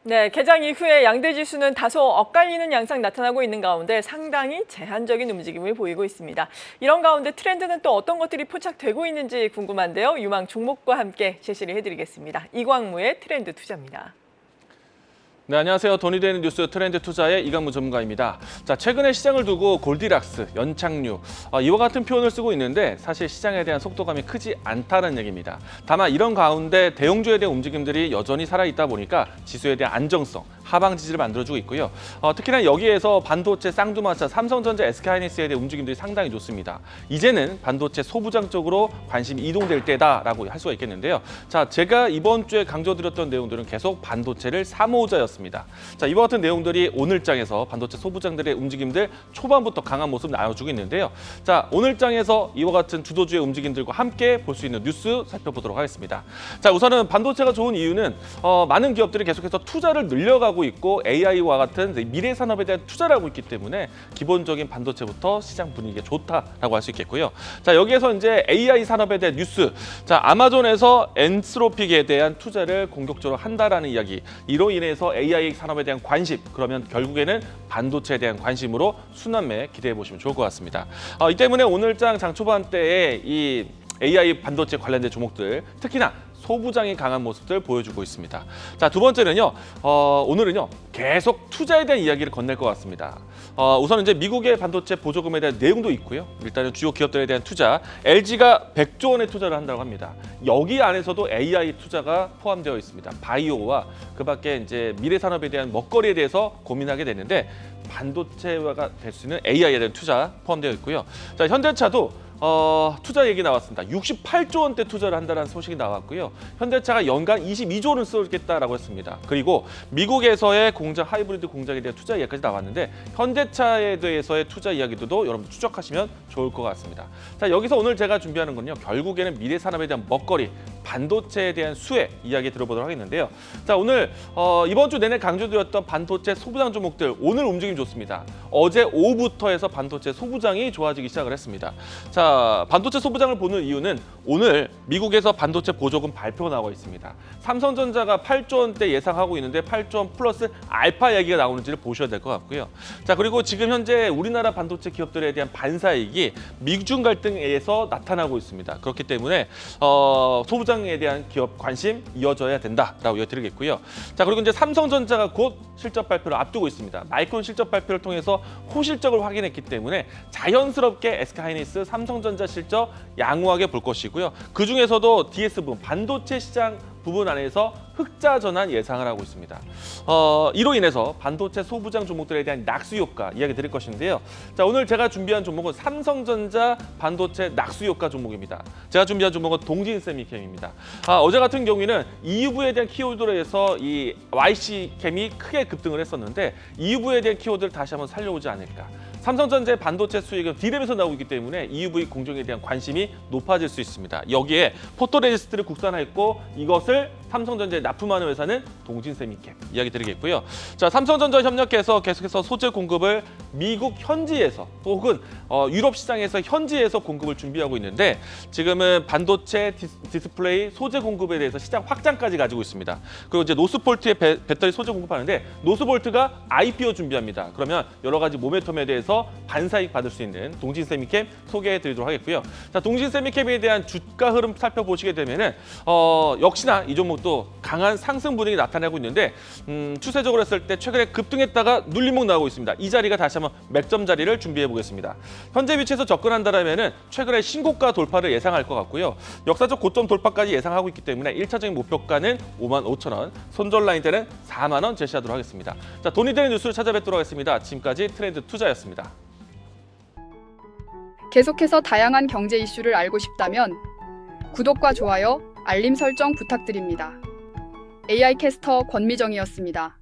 네, 개장 이후에 양대 지수는 다소 엇갈리는 양상 나타나고 있는 가운데 상당히 제한적인 움직임을 보이고 있습니다. 이런 가운데 트렌드는 또 어떤 것들이 포착되고 있는지 궁금한데요. 유망 종목과 함께 제시를 해드리겠습니다. 이광무의 트렌드 투자입니다. 네, 안녕하세요. 돈이 되는 뉴스 트렌드 투자의 이광무 전문가입니다. 자, 최근에 시장을 두고 골디락스, 연착륙 이와 같은 표현을 쓰고 있는데 사실 시장에 대한 속도감이 크지 않다는 얘기입니다. 다만 이런 가운데 대형주에 대한 움직임들이 여전히 살아있다 보니까 지수에 대한 안정성, 하방 지지를 만들어주고 있고요. 특히나 여기에서 반도체, 쌍두마차, 삼성전자, SK하이닉스에 대한 움직임들이 상당히 좋습니다. 이제는 반도체 소부장 쪽으로 관심이 이동될 때다라고 할 수가 있겠는데요. 자, 제가 이번 주에 강조드렸던 내용들은 계속 반도체를 사모자였습니다. 자, 이와 같은 내용들이 오늘 장에서 반도체 소부장들의 움직임들 초반부터 강한 모습 나눠주고 있는데요. 자, 오늘 장에서 이와 같은 주도주의 움직임들과 함께 볼 수 있는 뉴스 살펴보도록 하겠습니다. 자, 우선은 반도체가 좋은 이유는 많은 기업들이 계속해서 투자를 늘려가고 있고 AI와 같은 미래 산업에 대한 투자를 하고 있기 때문에 기본적인 반도체부터 시장 분위기가 좋다라고 할 수 있겠고요. 자, 여기에서 이제 AI 산업에 대한 뉴스. 자, 아마존에서 엔스로픽에 대한 투자를 공격적으로 한다라는 이야기. 이로 인해서 AI 산업에 대한 관심, 그러면 결국에는 반도체에 대한 관심으로 순환매 기대해 보시면 좋을 것 같습니다. 이 때문에 오늘 장 초반 때에 이 AI 반도체 관련된 종목들, 특히나 소부장이 강한 모습들 보여주고 있습니다. 자, 두 번째는요. 오늘은요. 계속 투자에 대한 이야기를 건넬 것 같습니다. 우선 이제 미국의 반도체 보조금에 대한 내용도 있고요. 일단은 주요 기업들에 대한 투자, LG가 100조 원의 투자를 한다고 합니다. 여기 안에서도 AI 투자가 포함되어 있습니다. 바이오와 그밖에 이제 미래 산업에 대한 먹거리에 대해서 고민하게 되는데 반도체화가 될 수 있는 AI에 대한 투자 포함되어 있고요. 자, 현대차도 투자 얘기 나왔습니다. 68조 원대 투자를 한다는 소식이 나왔고요. 현대차가 연간 22조 원을 쓰겠다라고 했습니다. 그리고 미국에서의 공장, 하이브리드 공장에 대한 투자 이야기까지 나왔는데 현대차에 대해서의 투자 이야기도 여러분 추적하시면 좋을 것 같습니다. 자, 여기서 오늘 제가 준비하는 건요. 결국에는 미래 산업에 대한 먹거리, 반도체에 대한 수혜 이야기 들어보도록 하겠는데요. 자, 오늘 이번 주 내내 강조드렸던 반도체 소부장 종목들 오늘 움직임 좋습니다. 어제 오후부터 해서 반도체 소부장이 좋아지기 시작을 했습니다. 자, 반도체 소부장을 보는 이유는 오늘 미국에서 반도체 보조금 발표가 나오고 있습니다. 삼성전자가 8조 원대 예상하고 있는데 8조 원 플러스 알파 얘기가 나오는지를 보셔야 될 것 같고요. 자, 그리고 지금 현재 우리나라 반도체 기업들에 대한 반사이익이 미중 갈등에서 나타나고 있습니다. 그렇기 때문에 소부장에 대한 기업 관심 이어져야 된다라고 이어드리겠고요. 자, 그리고 이제 삼성전자가 곧 실적 발표를 앞두고 있습니다. 마이크론 실적 발표를 통해서 호실적을 확인했기 때문에 자연스럽게 SK하이닉스, 삼성전자 실적 양호하게 볼 것이고요. 그 중에서도 DS 부분, 반도체 시장 부분 안에서 흑자 전환 예상을 하고 있습니다. 이로 인해서 반도체 소부장 종목들에 대한 낙수 효과 이야기 드릴 것인데요. 자, 오늘 제가 준비한 종목은 삼성전자 반도체 낙수 효과 종목입니다. 제가 준비한 종목은 동진세미캠입니다. 어제 같은 경우에는 EUV에 대한 키워드에서 이 YC캠이 크게 급등을 했었는데 EUV에 대한 키워드를 다시 한번 살려오지 않을까. 삼성전자의 반도체 수익은 D램에서 나오고 있기 때문에 EUV 공정에 대한 관심이 높아질 수 있습니다. 여기에 포토레지스트를 국산화했고 이것을 삼성전자에 납품하는 회사는 동진세미캠 이야기 드리겠고요. 자, 삼성전자 협력해서 계속해서 소재 공급을 미국 현지에서 혹은 유럽 시장에서 현지에서 공급을 준비하고 있는데 지금은 반도체 디스플레이 소재 공급에 대해서 시장 확장까지 가지고 있습니다. 그리고 이제 노스볼트의 배터리 소재 공급하는데 노스볼트가 IPO 준비합니다. 그러면 여러 가지 모멘텀에 대해서 반사익 받을 수 있는 동진세미캠 소개해 드리도록 하겠고요. 자, 동진세미캠에 대한 주가 흐름 살펴보시게 되면은 역시나 이 종목도 강한 상승 분위기 나타내고 있는데 추세적으로 했을 때 최근에 급등했다가 눌림목 나오고 있습니다. 이 자리가 다시 한번 맥점 자리를 준비해 보겠습니다. 현재 위치에서 접근한다라면은 최근에 신고가 돌파를 예상할 것 같고요. 역사적 고점 돌파까지 예상하고 있기 때문에 1차적인 목표가는 55,000원, 손절 라인 때는 4만 원 제시하도록 하겠습니다. 자, 돈이 되는 뉴스를 찾아뵙도록 하겠습니다. 지금까지 트렌드 투자였습니다. 계속해서 다양한 경제 이슈를 알고 싶다면 구독과 좋아요, 알림 설정 부탁드립니다. AI 캐스터 권미정이었습니다.